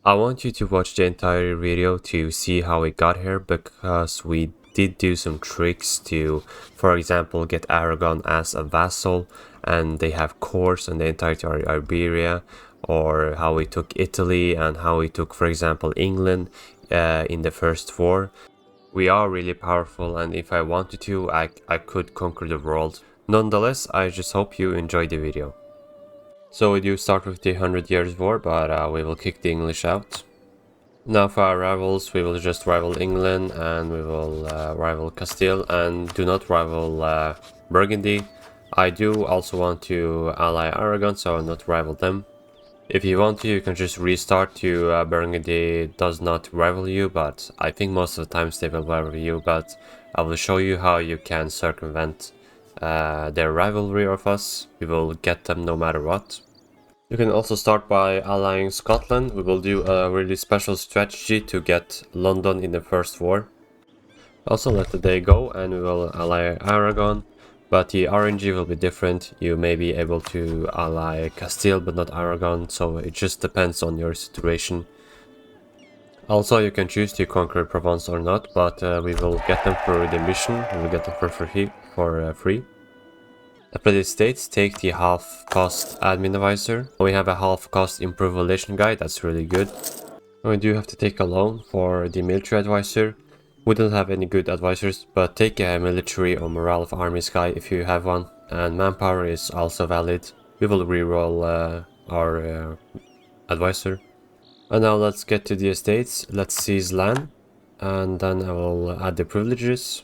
I want you to watch the entire video to see how we got here, because we did do some tricks to, for example, get Aragon as a vassal, and they have cores on the entirety of Iberia, or how we took Italy and how we took, for example, England in the first war. We are really powerful, and if I wanted to, I could conquer the world. Nonetheless, I just hope you enjoyed the video. So we do start with the 100 Years War, but we will kick the English out. Now for our rivals, we will just rival England, and we will rival Castile, and do not rival Burgundy. I do also want to ally Aragon, so I will not rival them. If you want to, you can just restart to Burgundy does not rival you, but I think most of the times they will rival you, but I will show you how you can circumvent their rivalry of us. We will get them no matter what. You can also start by allying Scotland. We will do a really special strategy to get London in the first war. Also let the day go and we will ally Aragon, but the RNG will be different. You may be able to ally Castile but not Aragon, so it just depends on your situation. Also you can choose to conquer Provence or not, but we will get them through the mission. We will get them for free. After this states, take the half-cost admin advisor. We have a half-cost improve relation guy, that's really good. We do have to take a loan for the military advisor. We don't have any good advisors, but take a military or morale of armies guy if you have one. And manpower is also valid. We will reroll our advisor. And now let's get to the estates. Let's seize land. And then I will add the privileges.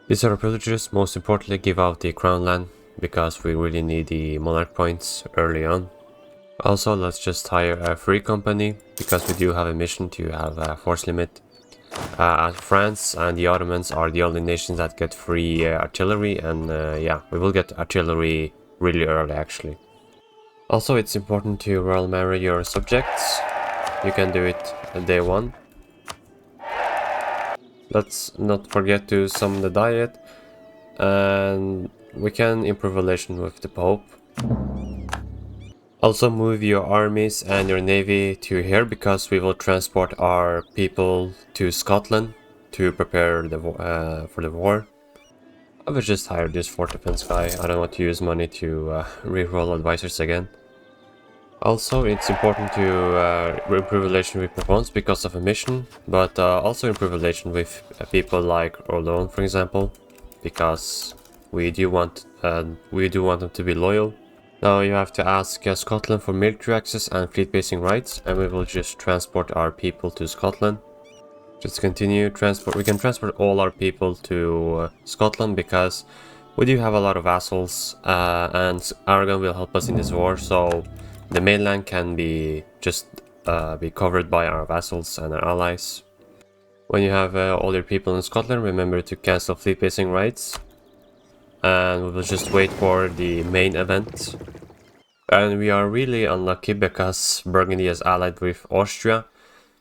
These are the privileges. Most importantly, give out the crown land, because we really need the monarch points early on. Also, let's just hire a free company, because we do have a mission to have a force limit. France and the Ottomans are the only nations that get free artillery, and yeah, we will get artillery really early actually. Also, it's important to royal marry your subjects. You can do it on day 1. Let's not forget to summon the diet, and we can improve relation with the Pope. Also move your armies and your navy to here, because we will transport our people to Scotland to prepare for the war. I will just hire this fort defense guy. I don't want to use money to reroll advisors again. Also, it's important to improve relation with Provence because of a mission, but also improve relation with people like Orleans, for example, because we do want them to be loyal. Now you have to ask Scotland for military access and fleet basing rights, and we will just transport our people to Scotland. Just continue transport. We can transport all our people to Scotland because we do have a lot of vassals, and Aragon will help us in this war. So the mainland can be be covered by our vassals and our allies. When you have all your people in Scotland, remember to cancel fleet basing rights. And we will just wait for the main event. And we are really unlucky because Burgundy is allied with Austria,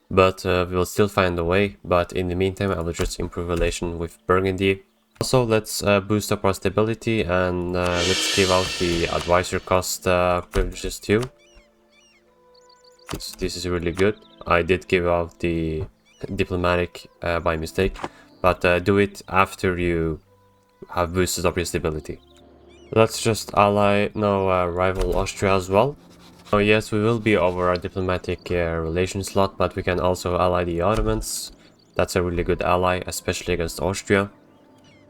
but we will still find a way. But in the meantime, I will just improve relation with Burgundy. Also, let's boost up our stability, and let's give out the advisor cost privileges too. This is really good. I did give out the diplomatic by mistake, but do it after you have boosted up your stability. Let's just ally now rival Austria as well. Oh yes, we will be over our diplomatic relation slot, but we can also ally the Ottomans. That's a really good ally, especially against Austria.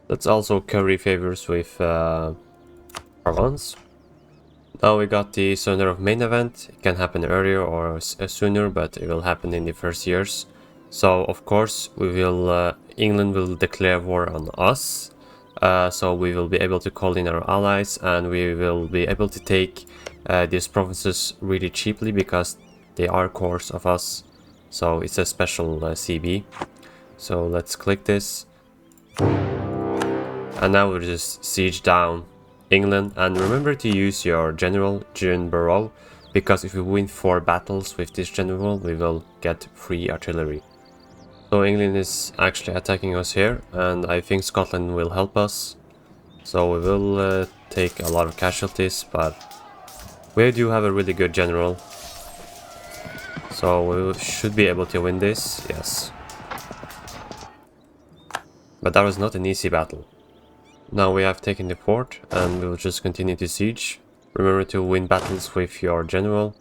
Let's also curry favors with Provence. Now we got the surrender of main event. It can happen earlier or sooner, but it will happen in the first years. So of course England will declare war on us. So we will be able to call in our allies, and we will be able to take these provinces really cheaply because they are cores of us. So it's a special CB. So let's click this. And now we'll just siege down England. And remember to use your general, Jean Barrow, because if we win 4 battles with this general, we will get free artillery. So England is actually attacking us here, and I think Scotland will help us. So we will take a lot of casualties, but we do have a really good general. So we should be able to win this, yes. But that was not an easy battle. Now we have taken the fort and we'll just continue to siege. Remember to win battles with your general.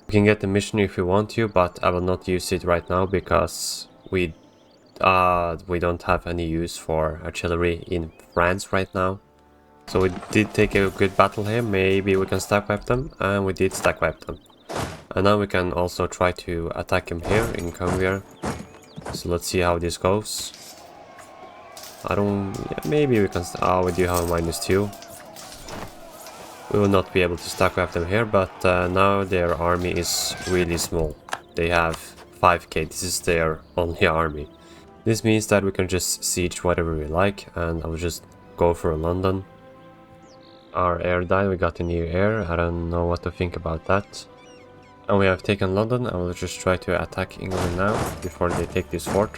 You can get the mission if you want to, but I will not use it right now because we don't have any use for artillery in France right now. So we did take a good battle here. Maybe we can stack wipe them, and we did stack wipe them. And now we can also try to attack him here in Conquest. So let's see how this goes. Maybe we can, we do have a -2. We will not be able to stack wipe them here, but now their army is really small. They have 5k, this is their only army. This means that we can just siege whatever we like, and I will just go for London. Our air died, we got a new air, I don't know what to think about that. And we have taken London, I will just try to attack England now, before they take this fort.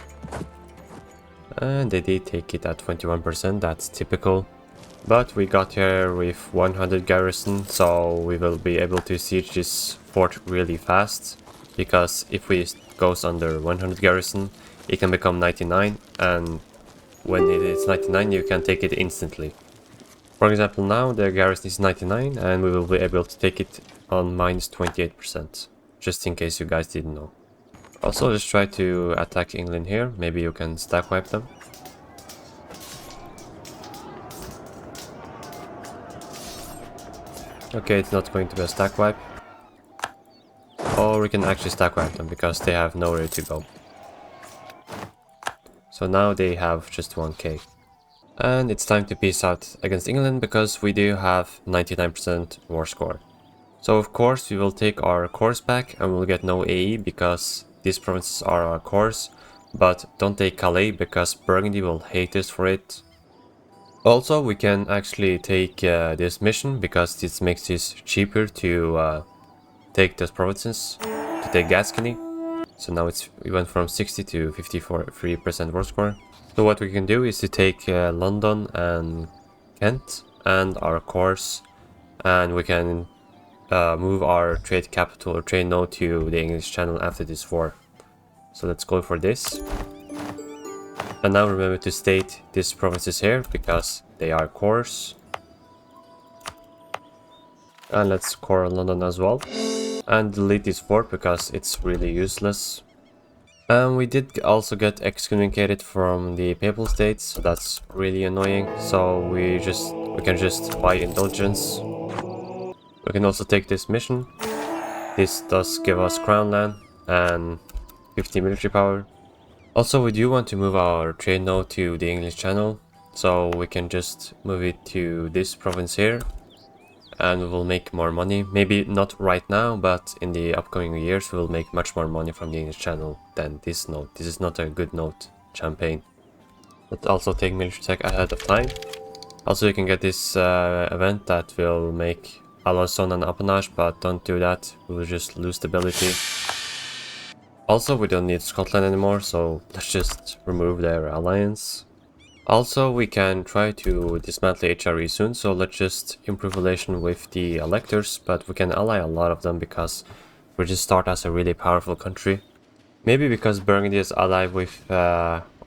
And they did take it at 21%, that's typical. But we got here with 100 garrison, so we will be able to siege this fort really fast. Because if we goes under 100 garrison, it can become 99, and when it is 99 you can take it instantly. For example, now the garrison is 99 and we will be able to take it on -28%, just in case you guys didn't know. Also, just try to attack England here, maybe you can stack wipe them. Okay, it's not going to be a stack wipe. Or we can actually stack wipe them because they have nowhere to go. So now they have just 1k. And it's time to peace out against England because we do have 99% war score. So of course we will take our cores back and we'll get no AE because these provinces are our cores. But don't take Calais because Burgundy will hate us for it. Also, we can actually take this mission because this makes it cheaper to take those provinces, to take Gascony. So now we went from 60 to 54% war score. So what we can do is to take London and Kent and our cores, and we can move our trade capital or trade node to the English Channel after this war. So let's go for this. And now remember to state these provinces here because they are cores. And let's core London as well. And delete this fort because it's really useless. And we did also get excommunicated from the Papal States, so that's really annoying. So we can just buy indulgence. We can also take this mission. This does give us crown land and 50 military power. Also, we do want to move our trade node to the English Channel, so we can just move it to this province here, and we will make more money. Maybe not right now, but in the upcoming years we will make much more money from the English Channel than this node. This is not a good node, Champagne. But also take military tech ahead of time. Also, you can get this event that will make Alençon and Appanage, but don't do that, we will just lose stability. Also, we don't need Scotland anymore, so let's just remove their alliance. Also, we can try to dismantle the HRE soon, so let's just improve relation with the electors, but we can ally a lot of them because we just start as a really powerful country. Maybe because Burgundy is allied with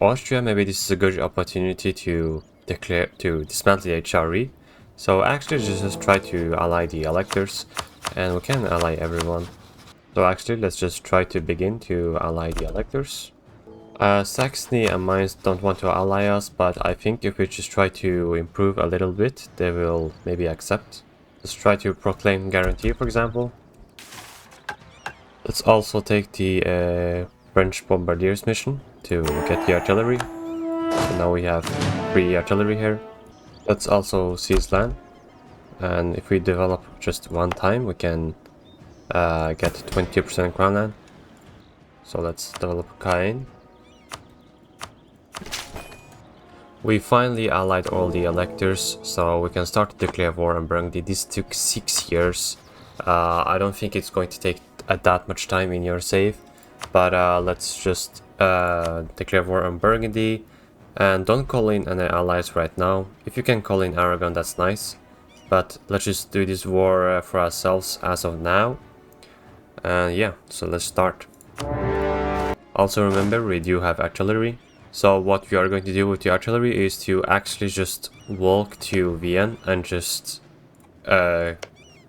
Austria, maybe this is a good opportunity to dismantle the HRE. So actually just try to ally the electors, and we can ally everyone. So actually, let's just try to begin to ally the electors. Saxony and Mainz don't want to ally us, but I think if we just try to improve a little bit, they will maybe accept. Let's try to proclaim guarantee, for example. Let's also take the French bombardiers mission to get the artillery. So now we have free artillery here. Let's also seize land. And if we develop just one time, we can get 20% crown land. So let's develop Caen. We finally allied all the electors, so we can start to declare war on Burgundy. This took 6 years. I don't think it's going to take that much time in your save, but let's just declare war on Burgundy. And don't call in any allies right now. If you can call in Aragon, that's nice. But let's just do this war for ourselves as of now. And yeah, so let's start. Also remember, we do have artillery. So what we are going to do with the artillery is to actually just walk to Vienna and just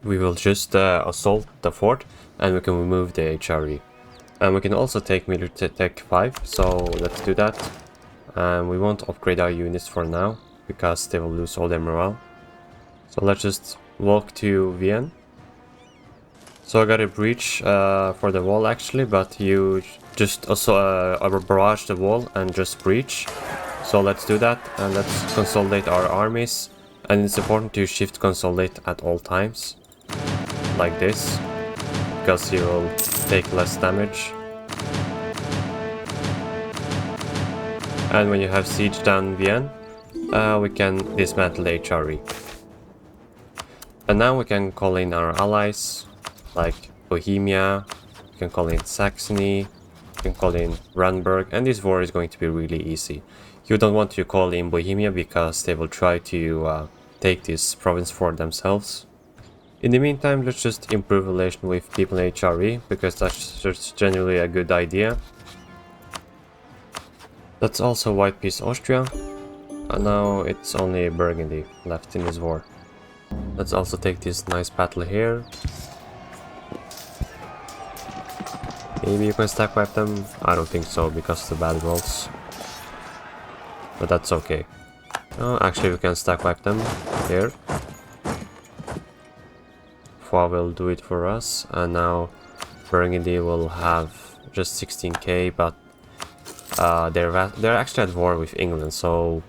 we will just assault the fort, and we can remove the HRE. And we can also take military tech 5, so let's do that. And we won't upgrade our units for now because they will lose all their morale. So let's just walk to Vienna. So I got a breach for the wall actually, but you just also barrage the wall and just breach. So let's do that, and let's consolidate our armies. And it's important to shift consolidate at all times, like this, because you will take less damage. And when you have siege down Vienna, we can dismantle the HRE. And now we can call in our allies, like Bohemia, we can call in Saxony, we can call in Brandenburg, and this war is going to be really easy. You don't want to call in Bohemia because they will try to take this province for themselves. In the meantime, let's just improve relation with people in HRE, because that's just generally a good idea. Let's also white peace Austria, and now it's only Burgundy left in this war. Let's also take this nice battle here. Maybe you can stack wipe them? I don't think so because of the bad rolls. But that's okay. Oh, actually we can stack wipe them here. Four will do it for us, and now Burgundy will have just 16k, but they're actually at war with England, so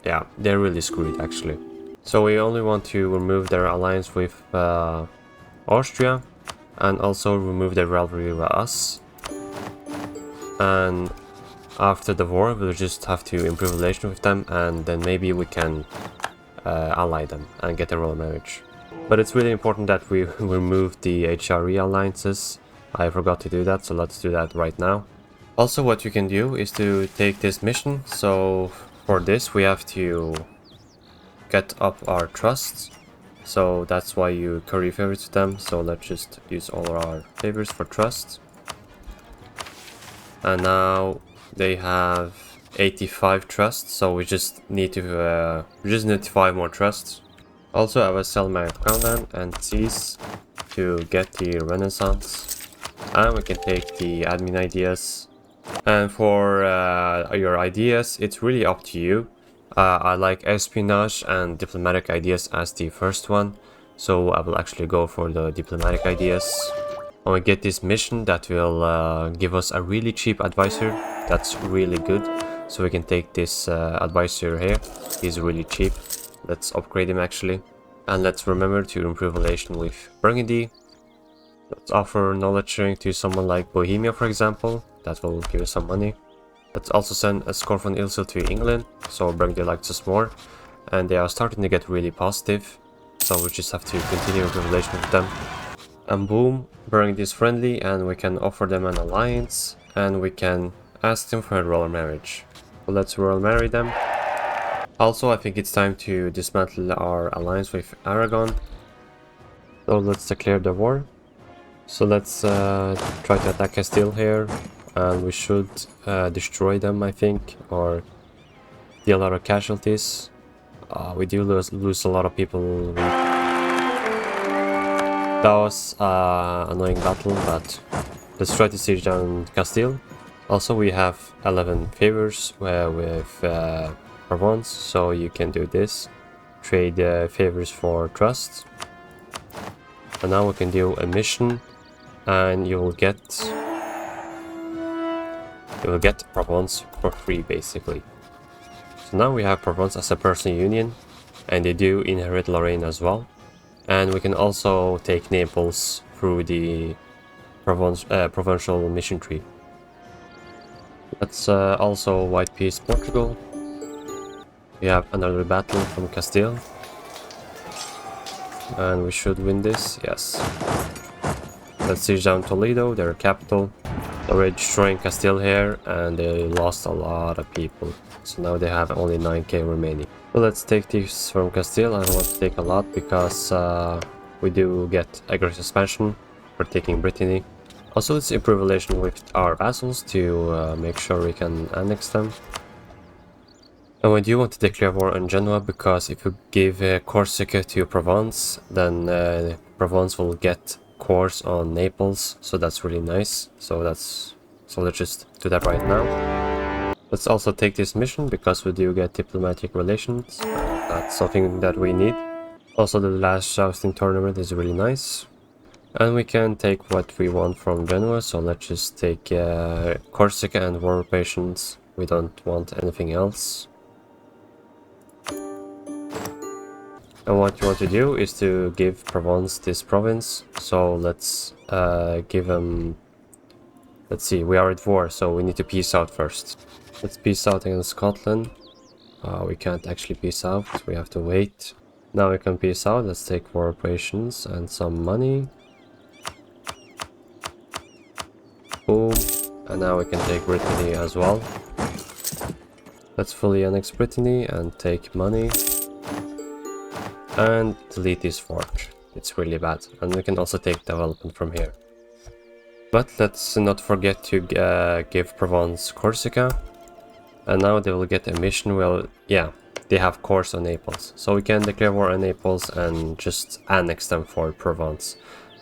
yeah, they're really screwed actually. So we only want to remove their alliance with Austria, and also remove their rivalry with us. And after the war, we'll just have to improve relation with them, and then maybe we can ally them and get a royal marriage. But it's really important that we remove the HRE alliances. I forgot to do that, so let's do that right now. Also, what you can do is to take this mission. So for this, we have to get up our trust. So that's why you curry favors with them. So let's just use all our favors for trust. And now they have 85 trust, so we just need 5 more trusts. Also, I will sell my crownland and seize to get the Renaissance, and we can take the admin ideas. And for your ideas, it's really up to you. I like espionage and diplomatic ideas as the first one, so I will actually go for the diplomatic ideas. And we get this mission that will give us a really cheap advisor. That's really good. So we can take this advisor here. He's really cheap. Let's upgrade him actually. And let's remember to improve relation with Burgundy. Let's offer knowledge sharing to someone like Bohemia, for example. That will give us some money. Let's also send a score from Ilse to England, so Burgundy likes us more. And they are starting to get really positive. So we just have to continue the relation with them. And boom, Burgundy is friendly, and we can offer them an alliance. And we can ask them for a royal marriage. So let's royal marry them. Also, I think it's time to dismantle our alliance with Aragon. So let's declare the war. So let's try to attack Castile here. And we should destroy them, I think, or deal a lot of casualties. We do lose a lot of people. That was an annoying battle, but let's try to siege down Castile. Also, we have 11 favors with Provence, so you can do this. Trade favors for trust. And now we can do a mission, and you will get Provence for free, basically. So now we have Provence as a personal union, and they do inherit Lorraine as well. And we can also take Naples through the provincial mission tree. Let's also white peace Portugal. We have another battle from Castile. And we should win this, yes. Let's siege down Toledo, their capital. They're already destroying Castile here, and they lost a lot of people. So now they have only 9k remaining. So let's take this from Castile. I don't want to take a lot because we do get aggressive expansion for taking Brittany. Also, let's improve relation with our vassals to make sure we can annex them. And we do want to declare war on Genoa, because if you give Corsica to Provence, then Provence will get cores on Naples, so that's really nice. So let's just do that right now. Let's also take this mission, because we do get diplomatic relations. That's something that we need. Also, the last jousting tournament is really nice. And we can take what we want from Genoa, so let's just take Corsica and war reparations. We don't want anything else. And what you want to do is to give Provence this province, so let's give them... Let's see, we are at war, so we need to peace out first. Let's peace out against Scotland. We can't actually peace out, we have to wait. Now we can peace out, let's take war reparations and some money. Boom. And now we can take Brittany as well. Let's fully annex Brittany and take money. And delete this fort. It's really bad. And we can also take development from here. But let's not forget to give Provence Corsica. And now they will get a mission. Well, yeah, they have cores on Naples. So we can declare war on Naples and just annex them for Provence.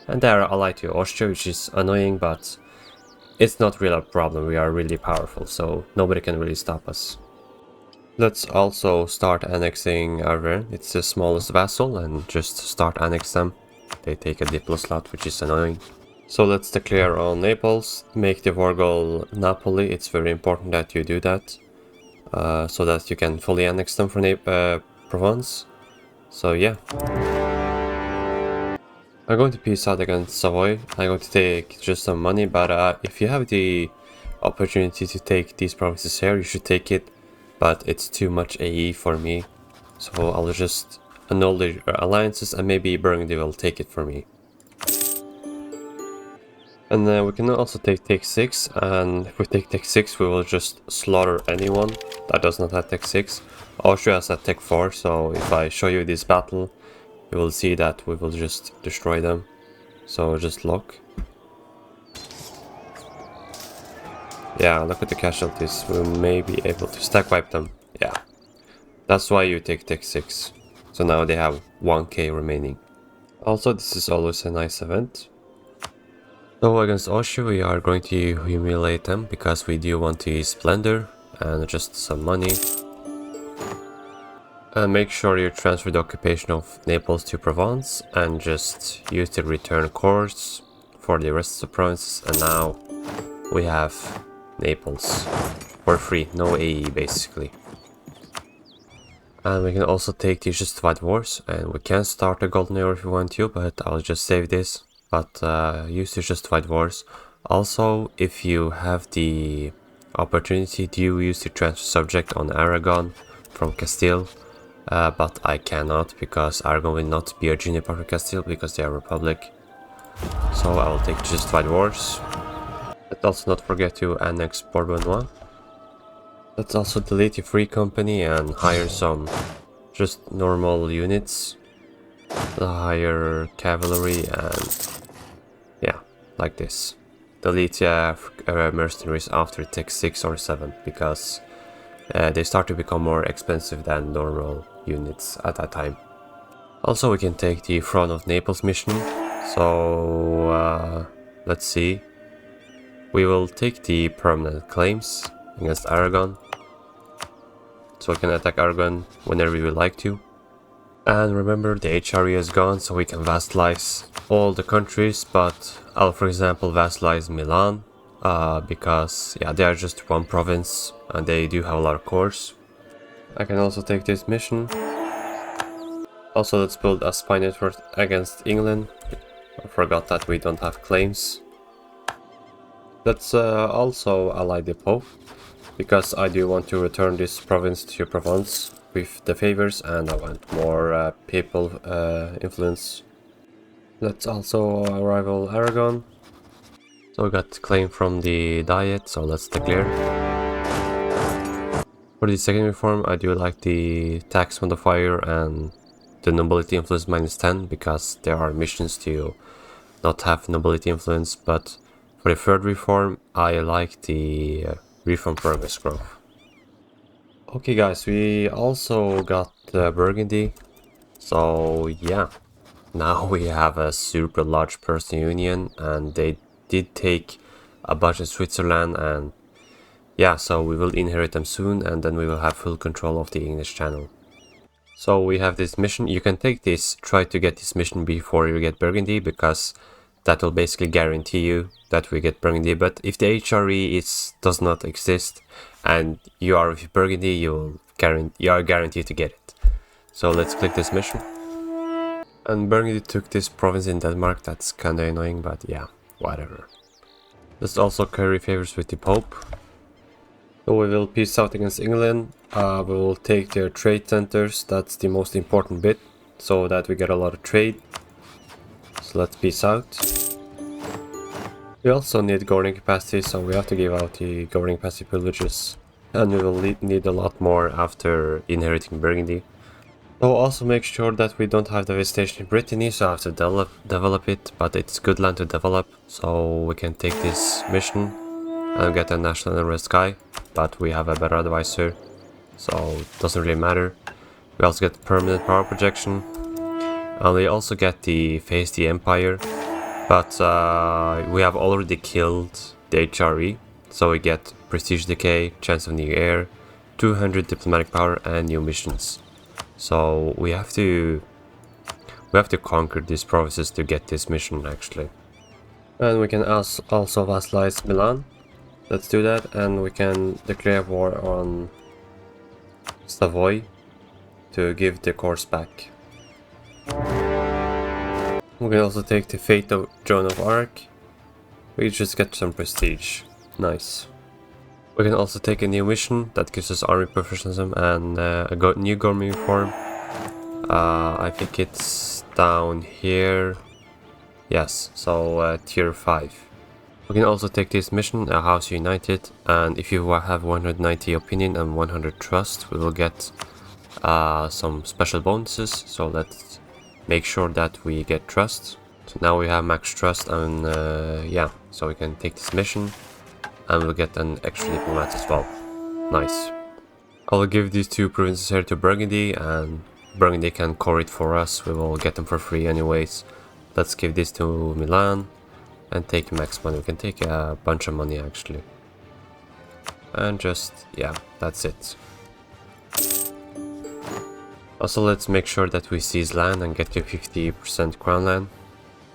And they are allied to Austria, which is annoying, but it's not really a problem. We are really powerful, so nobody can really stop us. Let's also start annexing Auvergne. It's the smallest vassal, and just start annex them. They take a diplo slot, which is annoying. So let's declare on Naples. Make the war goal Napoli. It's very important that you do that, so that you can fully annex them for Provence. So yeah. I'm going to peace out against Savoy. I'm going to take just some money, but if you have the opportunity to take these provinces here, you should take it. But it's too much AE for me, so I'll just annul the alliances and maybe Burgundy will take it for me. And then we can also take Tech 6, and if we take Tech 6 we will just slaughter anyone that does not have Tech 6. Austria has a Tech 4, so if I show you this battle, you will see that we will just destroy them. So just look. Yeah, look at the casualties. We may be able to stack wipe them. Yeah, that's why you take Tech 6. So now they have 1k remaining. Also, this is always a nice event. So against Austria we are going to humiliate them, because we do want to use Splendor and just some money. And make sure you transfer the occupation of Naples to Provence and just use the return course for the rest of the provinces. And now we have Naples for free, no AE basically. And we can also take the justified wars, and we can start a golden era if we want to, but I'll just save this. But use the justified wars. Also, if you have the opportunity, do use the transfer subject on Aragon from Castile. But I cannot, because Aragon will not be a junior part of Castile because they are a republic. So I will take the justified wars. Let's also not forget to annex Bourbonnois. Let's also delete the free company and hire some just normal units. Hire cavalry and yeah, like this. Delete mercenaries after Tech 6 or 7, because they start to become more expensive than normal units at that time. Also, we can take the Throne of Naples mission. So let's see. We will take the permanent claims against Aragon, so we can attack Aragon whenever we would like to. And remember, the HRE is gone, so we can vassalize all the countries, but I'll for example vassalize Milan, because yeah, they are just one province and they do have a lot of cores. I can also take this mission. Also, let's build a spy network against England. I forgot that we don't have claims. Let's also ally the Pope, because I do want to return this province to Provence with the favors, and I want more papal influence. Let's also rival Aragon. So we got claim from the Diet, so let's declare. For the second reform, I do like the tax modifier and the nobility influence -10, because there are missions to not have nobility influence, but For the third reform, I like the reform progress growth. Okay guys, we also got Burgundy, so yeah, now we have a super large person union, and they did take a bunch of Switzerland, and yeah, so we will inherit them soon, and then we will have full control of the English Channel. So we have this mission. You can take this, try to get this mission before you get Burgundy, because that will basically guarantee you that we get Burgundy. But if the HRE does not exist and you are with Burgundy, you are guaranteed to get it. So let's click this mission. And Burgundy took this province in Denmark. That's kinda annoying, but yeah, whatever. Let's also curry favors with the Pope. So we will peace out against England. We will take their trade centers. That's the most important bit, so that we get a lot of trade. So let's peace out. We also need governing capacity, so we have to give out the governing capacity privileges. And we will need a lot more after inheriting Burgundy. So also make sure that we don't have devastation in Brittany, so I have to develop it, but it's good land to develop, so we can take this mission and get a national unrest guy, but we have a better advisor, so it doesn't really matter. We also get permanent power projection, and we also get the face the empire, but we have already killed the HRE, so we get prestige decay, chance of new heir, 200 diplomatic power, and new missions. So we have to conquer these provinces to get this mission actually. And we can also vassalize Milan. Let's do that, and we can declare war on Savoy to give the course back. We can also take the fate of Joan of Arc. We just get some prestige. Nice. We can also take a new mission that gives us army professionalism and a new government reform. I think it's down here. Yes, so tier 5. We can also take this mission, a House United, and if you have 190 opinion and 100 trust, we will get some special bonuses. So let's make sure that we get trust. So now we have max trust, and yeah, so we can take this mission. And we'll get an extra diplomat as well. Nice. I'll give these two provinces here to Burgundy, and Burgundy can core it for us. We will get them for free anyways. Let's give this to Milan and take max money. We can take a bunch of money actually. And just, yeah, that's it. Also, let's make sure that we seize land and get to 50% crown land.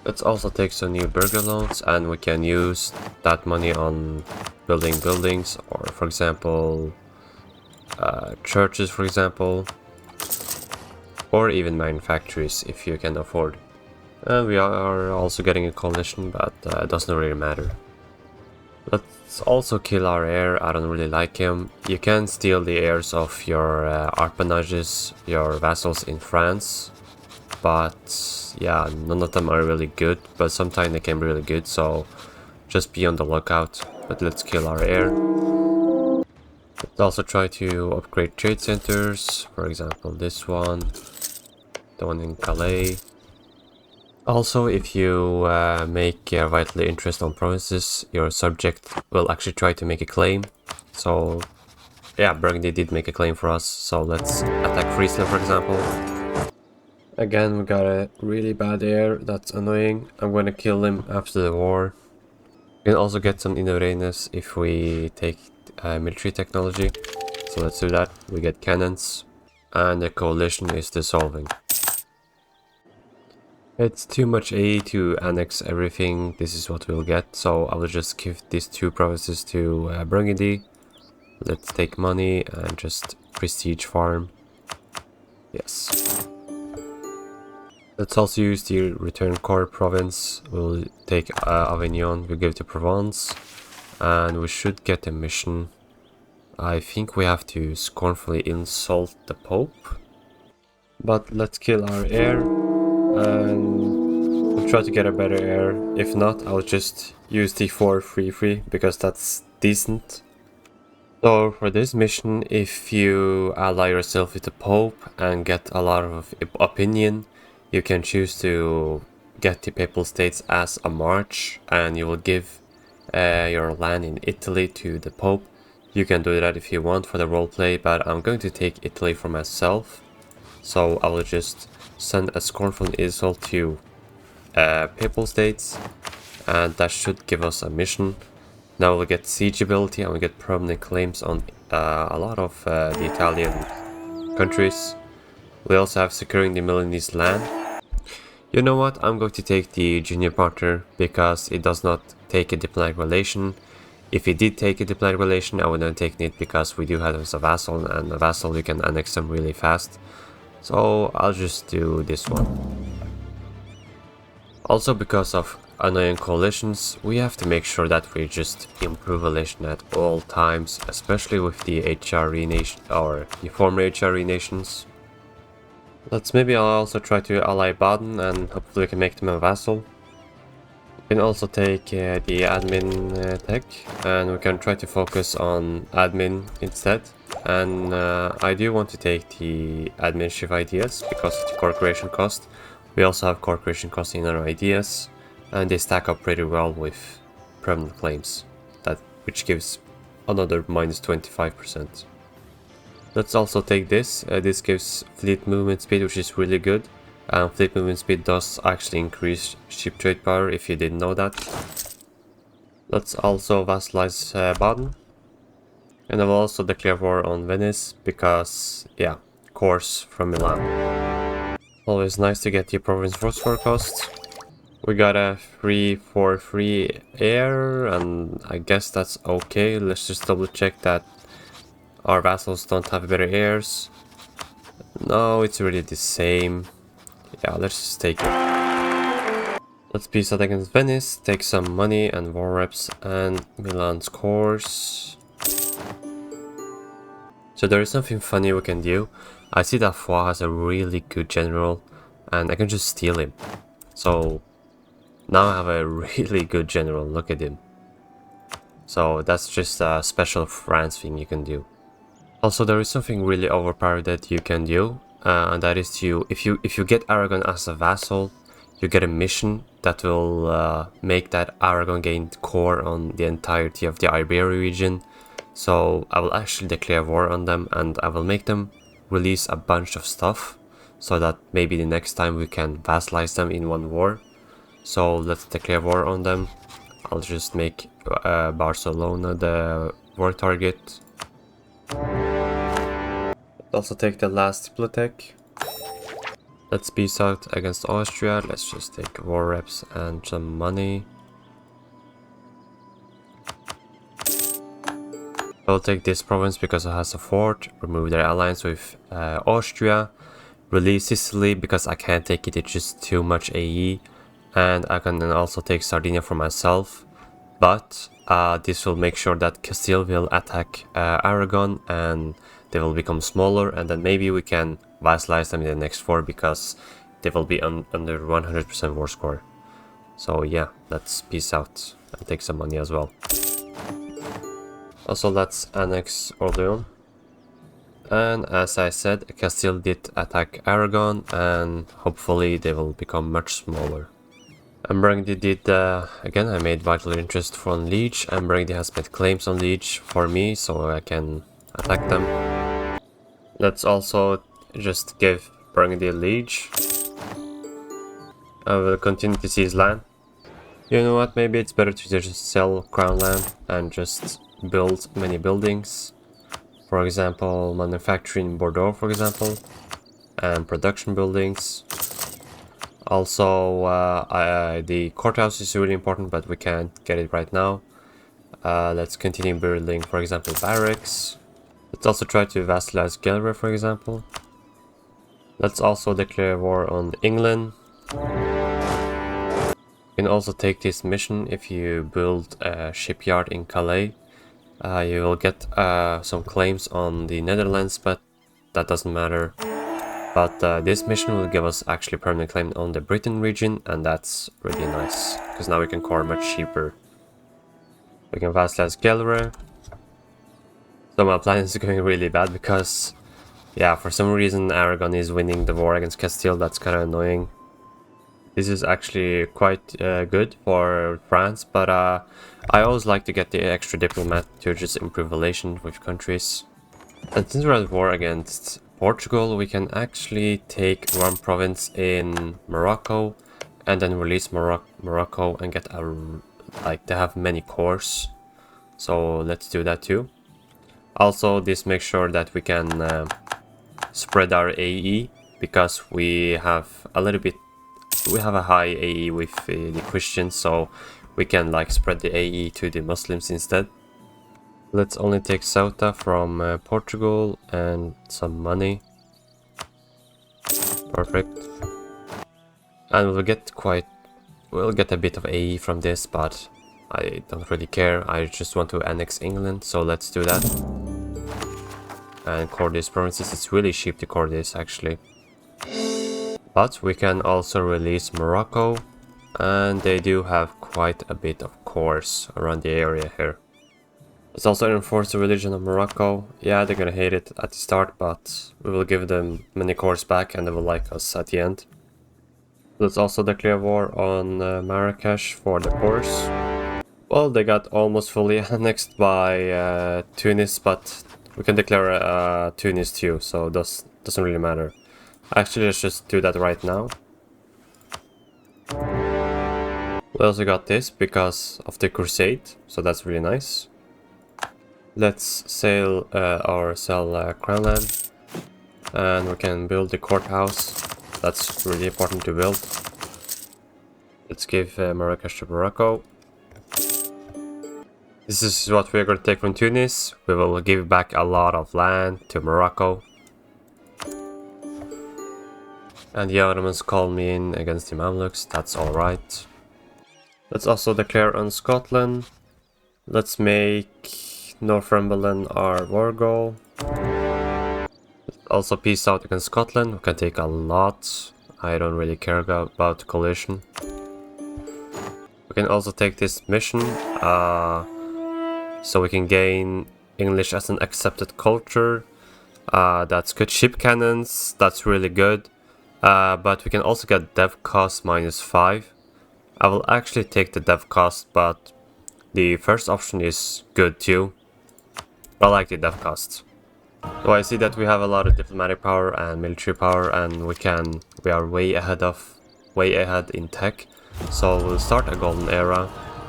Let's also take some new burger loans, and we can use that money on building buildings, or for example churches, for example, or even manufactories if you can afford. And we are also getting a coalition, but it doesn't really matter. Let's also kill our heir. I don't really like him. You can steal the heirs of your arpanages, your vassals in France, but yeah, none of them are really good, but sometimes they can be really good, so just be on the lookout. But let's kill our heir. Let's also try to upgrade trade centers, for example this one, the one in Calais. Also, if you make a vital interest on provinces, your subject will actually try to make a claim. So yeah, Burgundy did make a claim for us, so let's attack Friesland, for example. Again, we got a really bad heir, that's annoying. I'm gonna kill him after the war. We can also get some innovations if we take military technology. So let's do that. We get cannons, and the coalition is dissolving. It's too much aid to annex everything. This is what we'll get, so I will just give these two provinces to Burgundy. Let's take money and just prestige farm. Yes. Let's also use the return core province. We'll take Avignon, we'll give it to Provence, and we should get a mission. I think we have to scornfully insult the Pope, but let's kill our heir, and we'll try to get a better heir. If not, I'll just use the 4 free because that's decent. So for this mission, if you ally yourself with the Pope and get a lot of opinion, you can choose to get the Papal States as a march, and you will give your land in Italy to the Pope. You can do that if you want for the roleplay, but I'm going to take Italy for myself. So I will just send a scornful insult to Papal States, and that should give us a mission. Now we'll get siege ability and we'll get permanent claims on a lot of the Italian countries. We also have securing the Milanese land. You know what, I'm going to take the junior partner because it does not take a diplomatic relation. If it did take a diplomatic relation, I would not take it because we do have as a vassal, and a vassal you can annex them really fast. So I'll just do this one. Also, because of annoying coalitions, we have to make sure that we just improve relation at all times, especially with the HRE nation or the former HRE nations. Maybe I'll also try to ally Baden and hopefully we can make them a vassal. We can also take the admin tech, and we can try to focus on admin instead. And I do want to take the admin shift ideas because of the core creation cost. We also have core creation cost in our ideas, and they stack up pretty well with permanent claims, which gives another minus 25%. Let's also take this. This gives fleet movement speed, which is really good. Fleet movement speed does actually increase ship trade power, if you didn't know that. Let's also vassalize Baden. And I will also declare war on Venice, because, yeah, course from Milan. Always nice to get the province force forecast. We got a 3-4-3 air, and I guess that's okay. Let's just double check that our vassals don't have better heirs. No, it's really the same. Yeah, let's just take it. Let's peace out against Venice, take some money and war reps and Milan's course. So there is something funny we can do. I see that Foix has a really good general and I can just steal him. So now I have a really good general, look at him. So that's just a special France thing you can do. Also, there is something really overpowered that you can do, and that is if you get Aragon as a vassal, you get a mission that will make that Aragon gain core on the entirety of the Iberia region. So I will actually declare war on them, and I will make them release a bunch of stuff, so that maybe the next time we can vassalize them in one war. So let's declare war on them. I'll just make Barcelona the war target. Also take the last Diplotech. Let's peace out against Austria. Let's just take war reps and some money. I'll take this province because it has a fort. Remove their alliance with Austria. Release Sicily because I can't take it, it's just too much AE. And I can then also take Sardinia for myself. But this will make sure that Castile will attack Aragon and they will become smaller, and then maybe we can vassalize them in the next war because they will be under 100% war score. So yeah, let's peace out and take some money as well. Also, let's annex Orleans. And as I said, Castile did attack Aragon and hopefully they will become much smaller. And Burgundy did, again, I made vital interest from Liege, and Burgundy has made claims on Liege for me, so I can attack them. Let's also just give Burgundy a Liege. I will continue to seize land. You know what, maybe it's better to just sell crown land and just build many buildings. For example, manufacturing in Bordeaux, for example, and production buildings. Also, the courthouse is really important, but we can't get it right now. Let's continue building, for example, barracks. Let's also try to vassalize Gelre, for example. Let's also declare war on England. You can also take this mission if you build a shipyard in Calais. You will get some claims on the Netherlands, but that doesn't matter. But this mission will give us actually permanent claim on the Britain region, and that's really nice, because now we can core much cheaper. We can vassalize Gelre. So my plan is going really bad because, yeah, for some reason Aragon is winning the war against Castile. That's kind of annoying. This is actually quite good for France, but I always like to get the extra diplomat to just improve relations with countries. And since we're at war against Portugal, we can actually take one province in Morocco and then release Morocco and get a, like, they have many cores. So let's do that too. Also, this makes sure that we can spread our AE, because we have a high AE with the Christians, so we can like spread the AE to the Muslims instead. Let's only take Ceuta from Portugal and some money. Perfect. And we'll get a bit of AE from this, but I don't really care. I just want to annex England, so let's do that. And core these provinces. It's really cheap to core this actually. But we can also release Morocco, and they do have quite a bit of cores around the area here. Let's also enforce the religion of Morocco. Yeah, they're gonna hate it at the start, but we will give them many cores back and they will like us at the end. Let's also declare war on Marrakesh for the cores. Well, they got almost fully annexed by Tunis, but we can declare Tunis too, so doesn't really matter. Actually, let's just do that right now. We also got this because of the crusade, so that's really nice. Let's sell crown land, and we can build the courthouse. That's really important to build. Let's give Marrakesh to Morocco. This is what we're going to take from Tunis. We will give back a lot of land to Morocco. And the Ottomans call me in against the Mamluks, that's alright. Let's also declare on Scotland. Let's make Northumberland our war goal. Also peace out against Scotland, we can take a lot. I don't really care about coalition. We can also take this mission, so we can gain English as an accepted culture. That's good. Ship cannons, that's really good. But we can also get dev cost -5. I will actually take the dev cost, but the first option is good too. I like the dev cost. So I see that we have a lot of diplomatic power and military power, and we are way ahead in tech. So we'll start a golden era,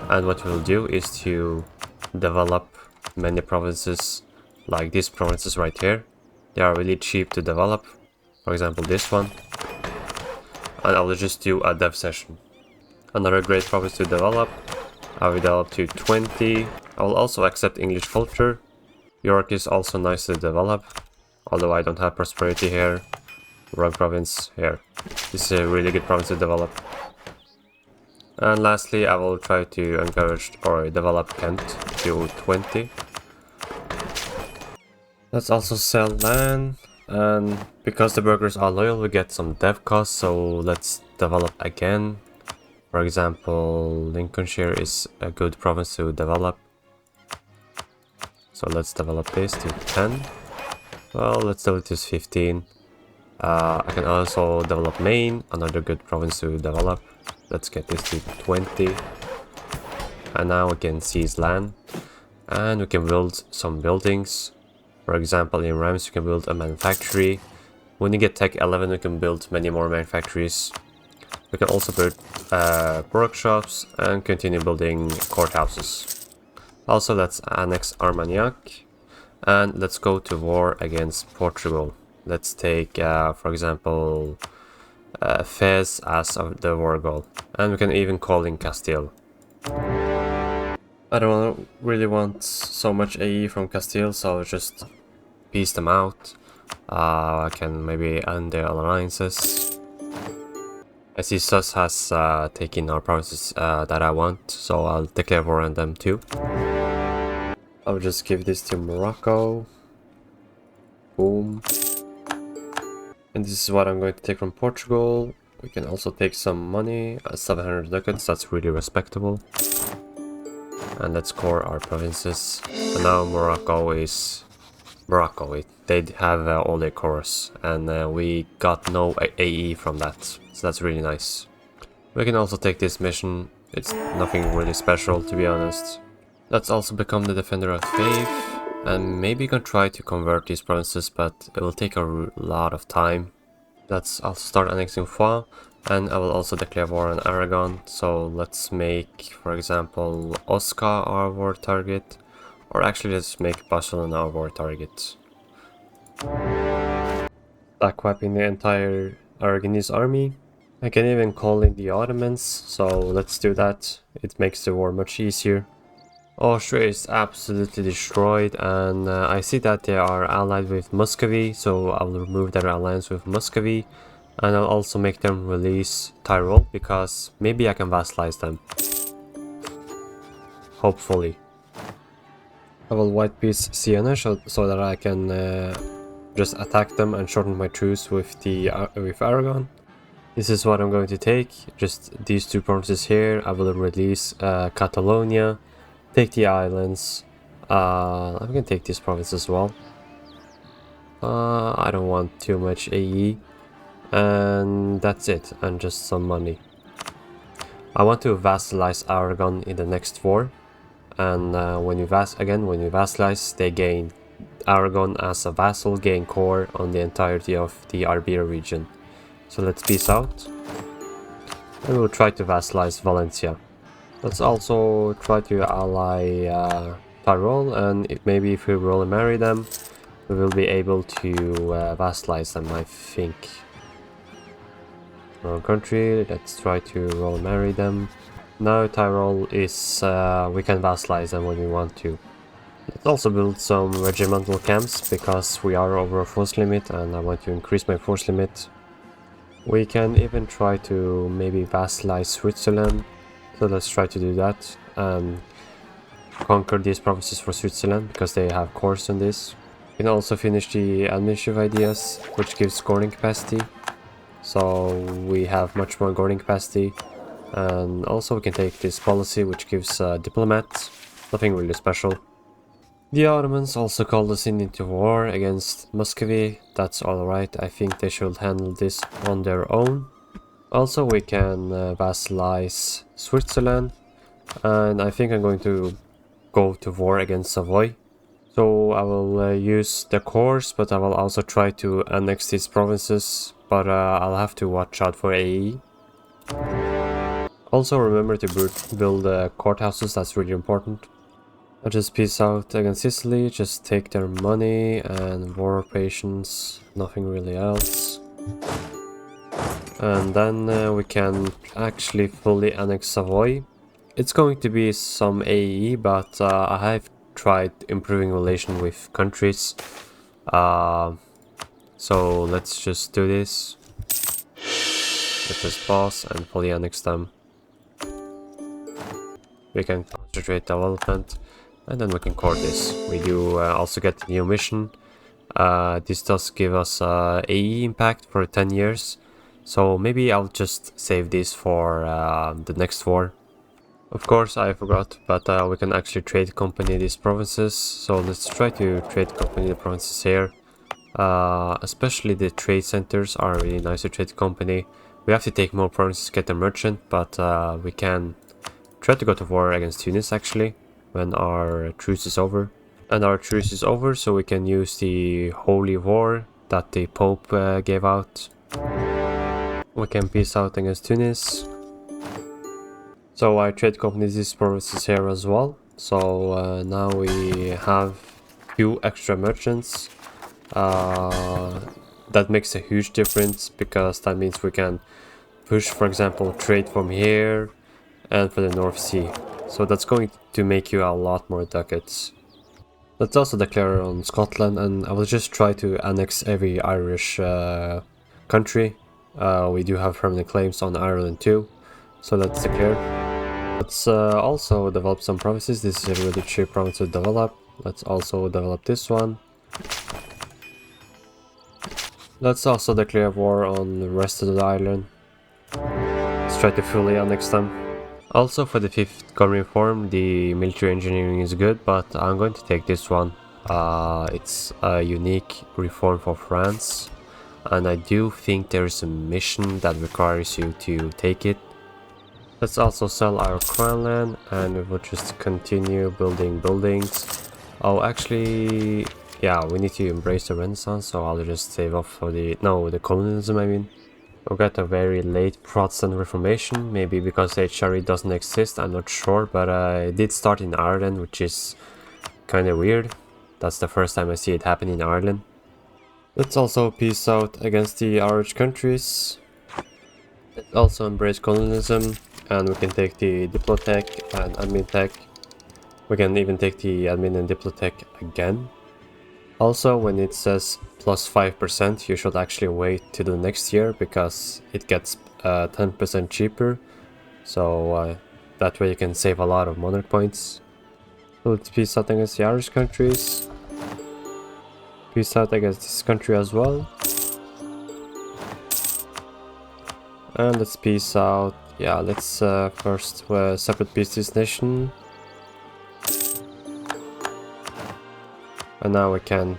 and what we'll do is to develop many provinces, like these provinces right here. They are really cheap to develop. For example, this one. And I will just do a dev session. Another great province to develop. I will develop to 20. I will also accept English culture. York is also nice to develop, although I don't have prosperity here. Rogue province here. This is a really good province to develop. And lastly, I will try to encourage or develop Kent to 20. Let's also sell land, and because the burghers are loyal, we get some dev costs, so let's develop again. For example, Lincolnshire is a good province to develop. So let's develop this to 10. Well, let's develop this 15. I can also develop Maine, another good province to develop. Let's get this to 20. And now we can seize land. And we can build some buildings. For example, in Reims we can build a manufactory. When you get tech 11 we can build many more manufactories. We can also build workshops and continue building courthouses. Also, let's annex Armagnac, and let's go to war against Portugal. Let's take, for example, Fez as the war goal, and we can even call in Castile. I don't really want so much AE from Castile, so I'll just peace them out. I can maybe end their alliances. I see Sus has taken our provinces that I want, so I'll declare war on them too. I'll just give this to Morocco. Boom. And this is what I'm going to take from Portugal. We can also take some money, 700 ducats, that's really respectable. And let's core our provinces. So now Morocco is... they have all their cores, and we got no AE from that, so that's really nice. We can also take this mission. It's nothing really special, to be honest. Let's also become the Defender of Faith, and maybe you can try to convert these provinces, but it will take a lot of time. Let's also start annexing Foix, and I will also declare war on Aragon. So let's make, for example, Osca our war target, or actually let's make Barcelona our war target. Stack wiping the entire Aragonese army. I can even call in the Ottomans, so let's do that. It makes the war much easier. Austria is absolutely destroyed, and I see that they are allied with Muscovy, so I will remove their alliance with Muscovy, and I'll also make them release Tyrol, because maybe I can vassalize them. Hopefully. I will white piece Siena so that I can just attack them and shorten my truce with Aragon. This is what I'm going to take, just these two provinces here. I will release Catalonia, take the islands. I'm gonna take this province as well. I don't want too much AE, and that's it, and just some money. I want to vassalize Aragon in the next war, and when you vassalize, they gain Aragon as a vassal, gain core on the entirety of the Iberia region. So let's peace out, and we'll try to vassalize Valencia. Let's also try to ally Tyrol, and maybe if we roll and marry them, we will be able to vassalize them, I think. Wrong country, let's try to roll and marry them. Now Tyrol is, we can vassalize them when we want to. Let's also build some regimental camps, because we are over a force limit and I want to increase my force limit. We can even try to maybe vassalize Switzerland, so let's try to do that and conquer these provinces for Switzerland, because they have cores on this. We can also finish the administrative ideas, which gives guarding capacity, so we have much more guarding capacity. And also we can take this policy, which gives diplomats, nothing really special. The Ottomans also called us into war against Muscovy. That's alright, I think they should handle this on their own. Also we can vassalize Switzerland, and I think I'm going to go to war against Savoy. So I will use the cores, but I will also try to annex these provinces, but I'll have to watch out for AE. Also remember to build courthouses, that's really important. I'll just peace out against Sicily, just take their money and war patience, nothing really else. And then we can actually fully annex Savoy. It's going to be some AE, but I have tried improving relation with countries. So let's just do this. Let us pause and fully annex them. We can concentrate development, and then we can core this. We do also get a new mission. This does give us AE impact for 10 years. So maybe I'll just save this for the next war. Of course, I forgot, but we can actually trade company these provinces. So let's try to trade company the provinces here. Especially the trade centers are really nice to trade company. We have to take more provinces to get a merchant, but we can try to go to war against Tunis actually when our truce is over. And our truce is over, so we can use the Holy War that the Pope gave out. We can peace out against Tunis. So I trade companies these provinces here as well. So now we have 2 extra merchants. That makes a huge difference, because that means we can push, for example, trade from here and for the North Sea. So that's going to make you a lot more ducats. Let's also declare on Scotland, and I will just try to annex every Irish country. We do have permanent claims on Ireland too, so let's declare. Let's also develop some provinces. This is a really cheap province to develop. Let's also develop this one. Let's also declare war on the rest of the island. Let's try to fully annex them. Also for the 5th government reform, the military engineering is good, but I'm going to take this one. It's a unique reform for France, and I do think there is a mission that requires you to take it. Let's also sell our crown land, and we will just continue building buildings. Oh, actually, yeah, we need to embrace the Renaissance, so I'll just save up for the colonialism, I mean. We got a very late Protestant Reformation, maybe because HRE doesn't exist, I'm not sure, but it did start in Ireland, which is kind of weird. That's the first time I see it happen in Ireland. Let's also peace out against the Irish countries. Let's also embrace colonialism, and we can take the Diplotech and Admin Tech. We can even take the Admin and Diplotech again. Also, when it says plus 5%, you should actually wait to the next year because it gets 10% cheaper. So that way you can save a lot of monarch points. So let's peace out against the Irish countries. Peace out against this country as well. And let's peace out. Yeah, let's first separate peace this nation. And now we can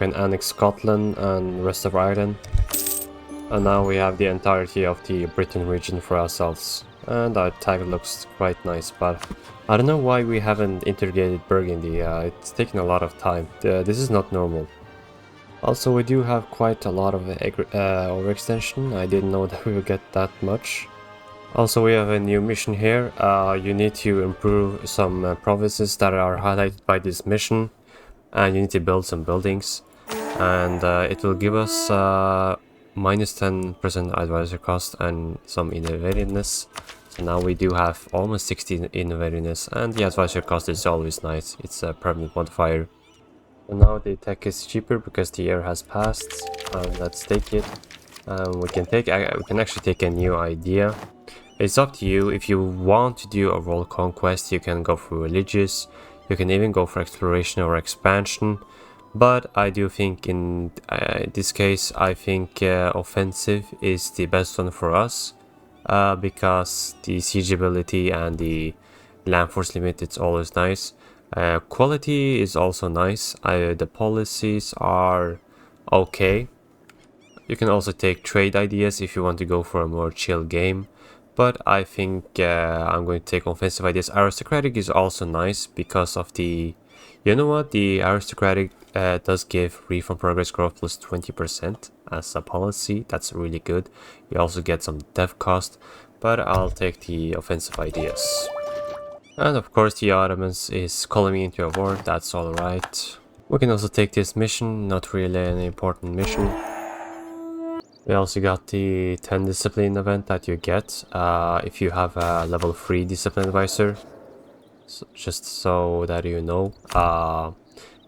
annex Scotland and the rest of Ireland. And now we have the entirety of the Britain region for ourselves. And our tag looks quite nice, but I don't know why we haven't integrated Burgundy. It's taken a lot of time. This is not normal. Also, we do have quite a lot of overextension. I didn't know that we would get that much. Also, we have a new mission here. You need to improve some provinces that are highlighted by this mission. And you need to build some buildings. And it will give us minus 10% advisor cost and some innovativeness. So now we do have almost 60 innovativeness, and the advisor cost is always nice. It's a permanent modifier. And now the tech is cheaper because the year has passed. Let's take it. We can actually take a new idea. It's up to you. If you want to do a world conquest, you can go for religious. You can even go for exploration or expansion. But I do think in this case, I think offensive is the best one for us. Because the siegeability and the land force limit, it's always nice. Quality is also nice. The policies are okay. You can also take trade ideas if you want to go for a more chill game. But I think I'm going to take offensive ideas. Aristocratic is also nice because of the... You know what? The aristocratic does give reform progress growth plus 20% as a policy. That's really good. You also get some dev cost. But I'll take the offensive ideas. And of course the Ottomans is calling me into a war. That's alright. We can also take this mission. Not really an important mission. We also got the 10 discipline event that you get if you have a level 3 discipline advisor. So, just so that you know,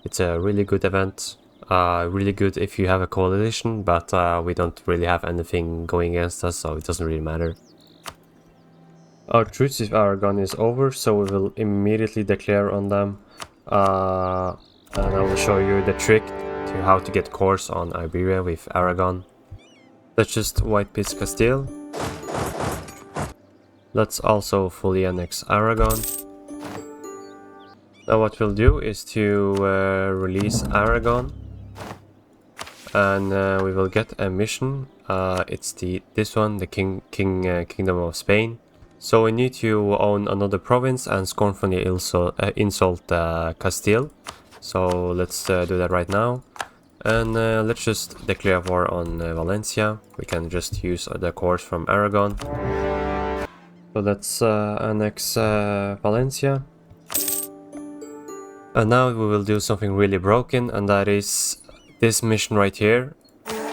it's a really good event. Really good if you have a coalition, but we don't really have anything going against us, so it doesn't really matter. Our truce with Aragon is over, so we will immediately declare on them. And I will show you the trick to how to get cores on Iberia with Aragon. Let's just white piece Castile. Let's also fully annex Aragon. Now what we'll do is to release Aragon. And we will get a mission. It's this one, the Kingdom of Spain. So we need to own another province and scornfully insult Castile. So let's do that right now. And let's just declare war on Valencia. We can just use the cores from Aragon. So let's annex Valencia. And now we will do something really broken, and that is this mission right here.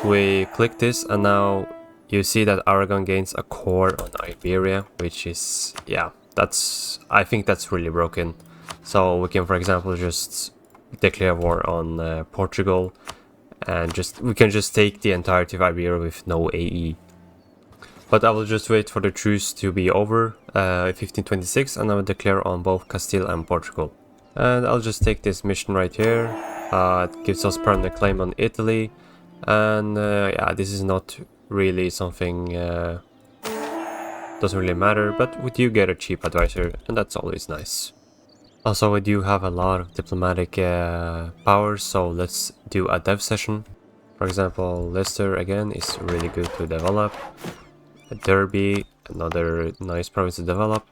We click this and now you see that Aragon gains a core on Iberia, which is, yeah, I think that's really broken. So we can, for example, just declare war on Portugal, and we can just take the entirety of Iberia with no AE. But I will just wait for the truce to be over, 1526, and I will declare on both Castile and Portugal. And I'll just take this mission right here. It gives us permanent claim on Italy, and yeah, this is not really something, doesn't really matter, but we do get a cheap advisor, and that's always nice. Also, we do have a lot of diplomatic powers, so let's do a dev session. For example, Leicester again is really good to develop. Derby, another nice province to develop.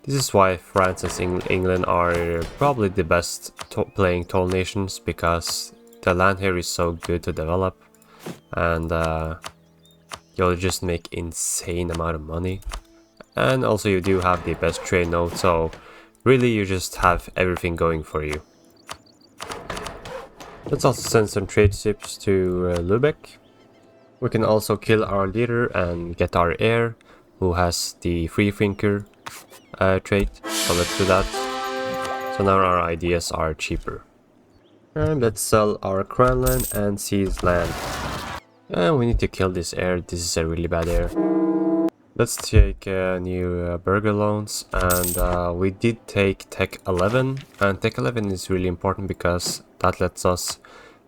This is why France and England are probably the best playing toll nations, because the land here is so good to develop, and you'll just make insane amount of money. And also you do have the best trade node, so really you just have everything going for you. Let's also send some trade ships to Lubeck. We can also kill our leader and get our heir, who has the free thinker trait, so let's do that. So now our ideas are cheaper. And let's sell our crown land and seize land. And we need to kill this heir. This is a really bad heir. Let's take new burger loans, and we did take Tech 11, and Tech 11 is really important because that lets us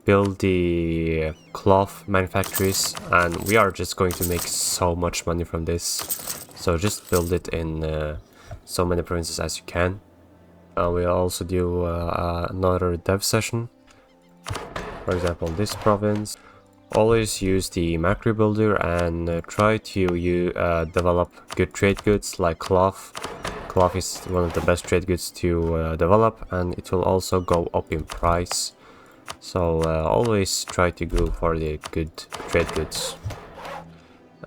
build the cloth manufactories, and we are just going to make so much money from this. So just build it in so many provinces as you can. We'll also do another dev session. For example, this province. Always use the macro builder and try to develop good trade goods like cloth. Cloth is one of the best trade goods to develop, and it will also go up in price. So always try to go for the good trade goods.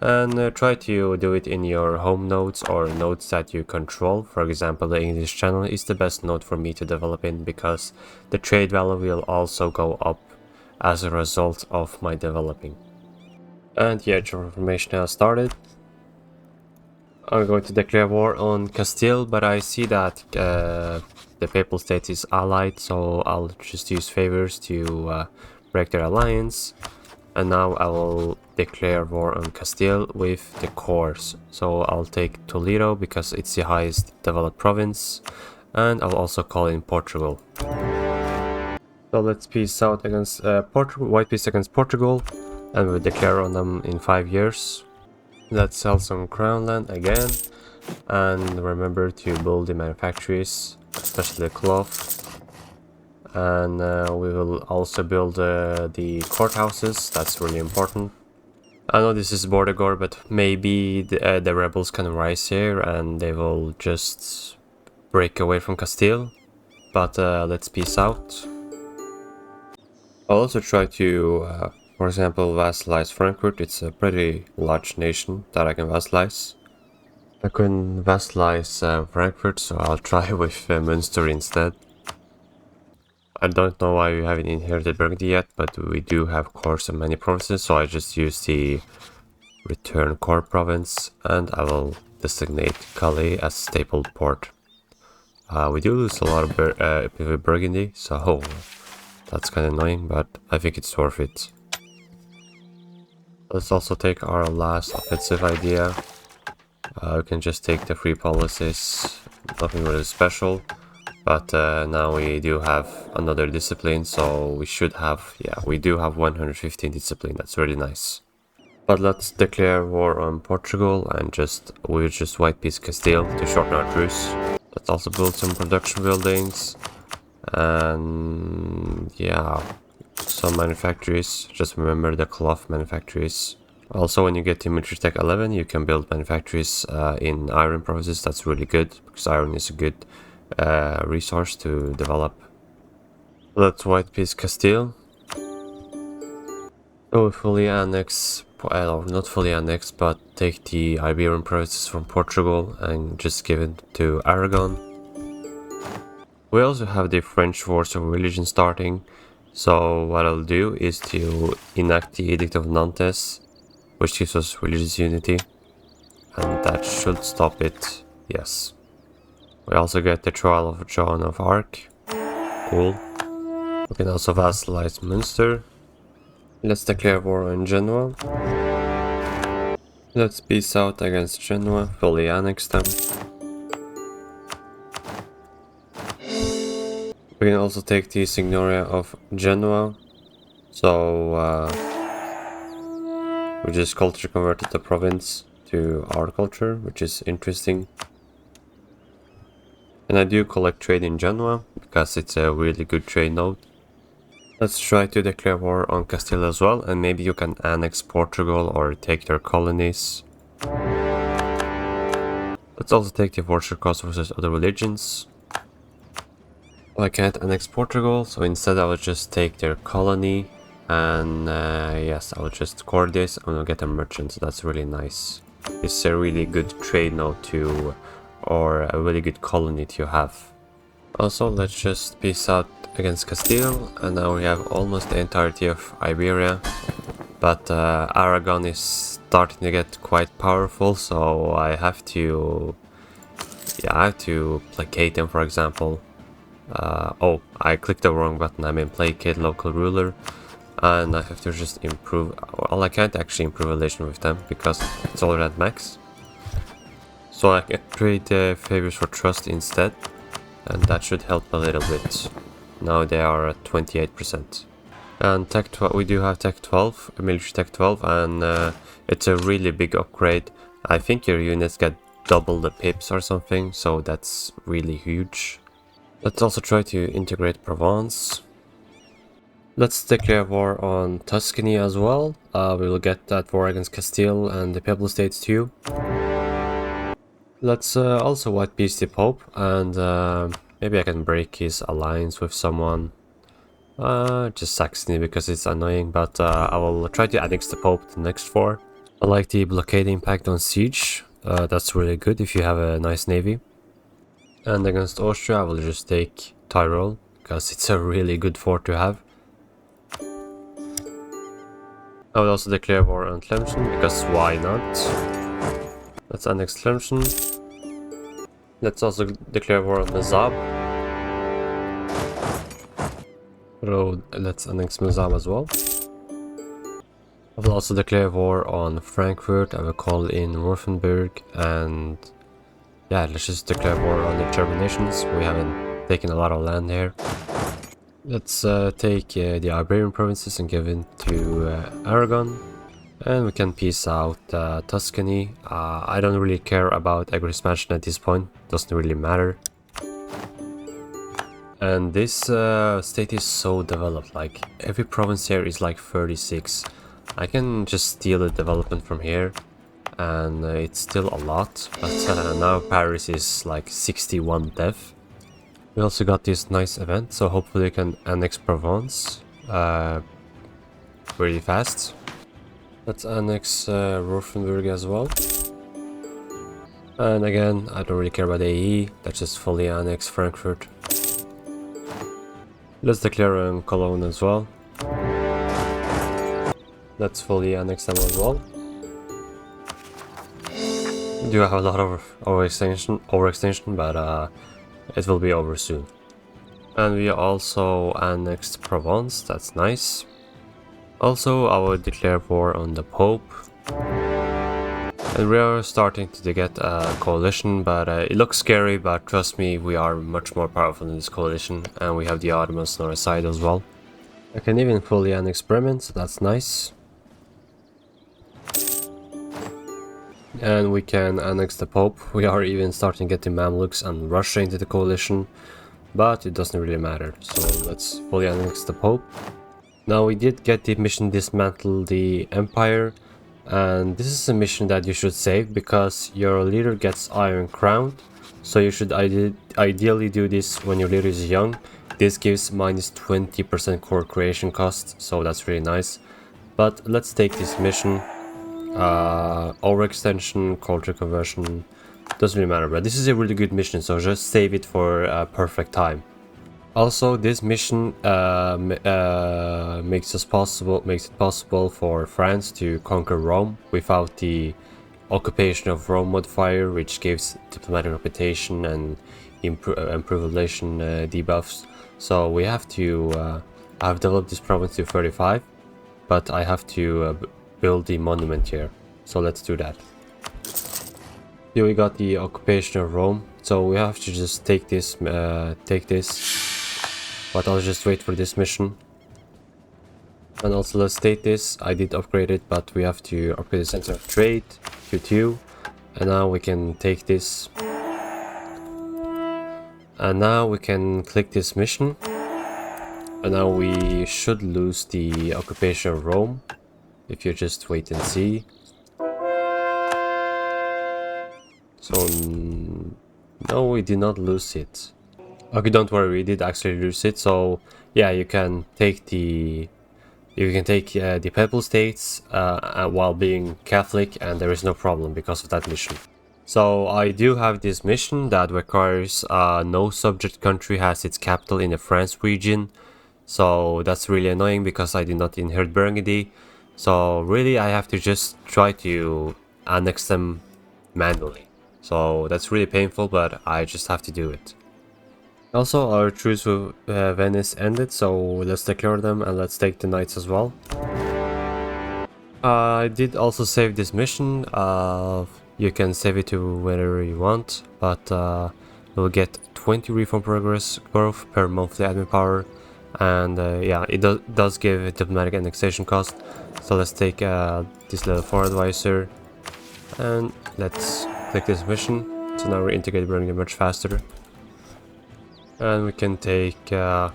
And try to do it in your home nodes or nodes that you control. For example, the English channel is the best node for me to develop in, because the trade value will also go up as a result of my developing. And the Age of Reformation has started. I'm going to declare war on Castile, but I see that the Papal State is allied, so I'll just use favors to break their alliance. And now I will declare war on Castile with the cores. So I'll take Toledo because it's the highest developed province, and I'll also call in Portugal. So let's peace out against Portugal, white peace against Portugal, and we'll declare on them in 5 years. Let's sell some crown land again, and remember to build the manufactories, especially the cloth. And we will also build the courthouses. That's really important. I know this is border guard, but maybe the rebels can rise here and they will just break away from Castile. But let's peace out. I'll also try to, for example, vassalize Frankfurt. It's a pretty large nation that I can vassalize. I couldn't vassalize Frankfurt, so I'll try with Münster instead. I don't know why we haven't inherited Burgundy yet, but we do have cores in many provinces, so I just use the return core province, and I will designate Calais as staple port. We do lose a lot of Burgundy, so that's kind of annoying, but I think it's worth it. Let's also take our last offensive idea. We can just take the free policies, nothing really special. But now we do have another discipline, so we should have, yeah, we do have 115 discipline. That's really nice. But let's declare war on Portugal and we'll just white peace Castile to shorten our truce. Let's also build some production buildings. And yeah, some manufactories. Just remember the cloth manufactories. Also, when you get to military tech 11, you can build manufactories in iron provinces. That's really good, because iron is a good resource to develop. Let's white peace Castile. So we fully annex, not fully annex, but take the Iberian provinces from Portugal and just give it to Aragon. We also have the French Wars of Religion starting, so what I'll do is to enact the Edict of Nantes, which gives us religious unity, and that should stop it, yes. We also get the trial of Joan of Arc, cool. We can also vassalize Münster. Let's declare war on Genoa. Let's peace out against Genoa, fully annex them. We can also take the Signoria of Genoa, so we just culture converted the province to our culture, which is interesting. And I do collect trade in Genoa, because it's a really good trade node. Let's try to declare war on Castile as well, and maybe you can annex Portugal or take their colonies. Let's also take the fortune cost versus other religions. Well, I can't annex Portugal, so instead I will just take their colony. And yes, I will just score this and we'll get a merchant, so that's really nice. It's a really good trade node to, or a really good colony to have. Also, let's just peace out against Castile, and now we have almost the entirety of Iberia. But Aragon is starting to get quite powerful, so I have to, yeah, I have to placate them, for example. Oh, I clicked the wrong button. I mean placate local ruler. And I have to just improve, well, I can't actually improve relation with them because it's already at max. So I can trade favors for trust instead, and that should help a little bit. Now they are at 28%. And tech 12, we do have tech 12, military tech 12, and it's a really big upgrade. I think your units get double the pips or something, so that's really huge. Let's also try to integrate Provence. Let's declare war on Tuscany as well. We will get that war against Castile and the Papal States too. Let's also white peace the Pope, and maybe I can break his alliance with someone. Just Saxony because it's annoying, but I will try to annex the Pope the next war. I like the blockade impact on siege. That's really good if you have a nice navy. And against Austria I will just take Tyrol because it's a really good fort to have. I will also declare war on Tlemcen, because why not? Let's annex Tlemcen. Let's also declare war on Mezab. Let's annex Mezab as well. I will also declare war on Frankfurt. I will call in Württemberg, and yeah, let's just declare war on the German nations. We haven't taken a lot of land here. Let's take the Iberian provinces and give it to Aragon, and we can peace out Tuscany. I don't really care about agro expansion at this point, doesn't really matter. And this state is so developed, like every province here is like 36. I can just steal the development from here, and it's still a lot, but now Paris is like 61 dev. We also got this nice event, so hopefully we can annex Provence really fast. Let's annex Württemberg as well. And again, I don't really care about AE, let's just fully annex Frankfurt. Let's declare Cologne as well. Let's fully annex them as well. We do have a lot of overextension, but it will be over soon. And we also annexed Provence, that's nice. Also, I will declare war on the Pope. And we are starting to get a coalition, but it looks scary, but trust me, we are much more powerful in this coalition, and we have the Ottomans on our side as well. I can even fully annex Bremen, so that's nice. And we can annex the Pope. We are even starting to get the Mamluks and Russia into the coalition, but it doesn't really matter, so let's fully annex the Pope. Now we did get the mission Dismantle the Empire, and this is a mission that you should save because your leader gets Iron Crown, so you should ideally do this when your leader is young. This gives minus 20% core creation cost, so that's really nice. But let's take this mission. Overextension, culture conversion, doesn't really matter, but this is a really good mission, so just save it for perfect time. Also, this mission makes it possible for France to conquer Rome without the occupation of Rome modifier, which gives diplomatic reputation and improve relation debuffs. So we have to I've developed this province to 35, but I have to build the monument here, so let's do that. Here we got the occupation of Rome, so we have to just take this, but I'll just wait for this mission. And also let's state this, I did upgrade it, but we have to upgrade the center of trade to 2, and now we can take this. And now we can click this mission, and now we should lose the occupation of Rome. If you just wait and see. So no, we did not lose it. Okay, don't worry, we did actually lose it. So yeah, you can take the papal states while being Catholic, and there is no problem because of that mission. So I do have this mission that requires no subject country has its capital in the France region. So that's really annoying because I did not inherit Burgundy. So really I have to just try to annex them manually. So that's really painful, but I just have to do it. Also, our truce with Venice ended, so let's declare them and let's take the knights as well. I did also save this mission. You can save it to wherever you want, but you'll get 20 reform progress growth per monthly admin power, and yeah, it does give a diplomatic annexation cost. So let's take this level 4 advisor, and let's click this mission. So now we're integrated Burgundy much faster. And we can take a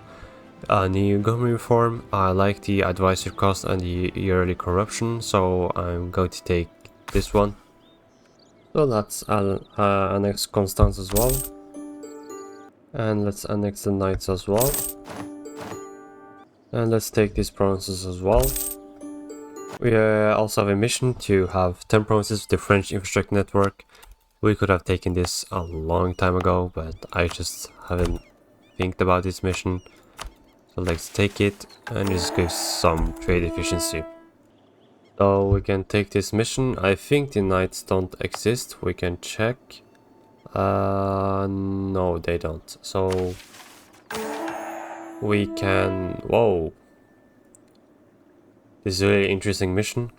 new government reform. I like the advisor cost and the yearly corruption, so I'm going to take this one. So let's annex Constance as well. And let's annex the knights as well. And let's take these provinces as well. We also have a mission to have 10 provinces with the French infrastructure network. We could have taken this a long time ago, but I just haven't think about this mission. So let's take it and just give some trade efficiency. So we can take this mission. I think the knights don't exist. We can check. No, they don't. So we can... Whoa. This is a really interesting mission.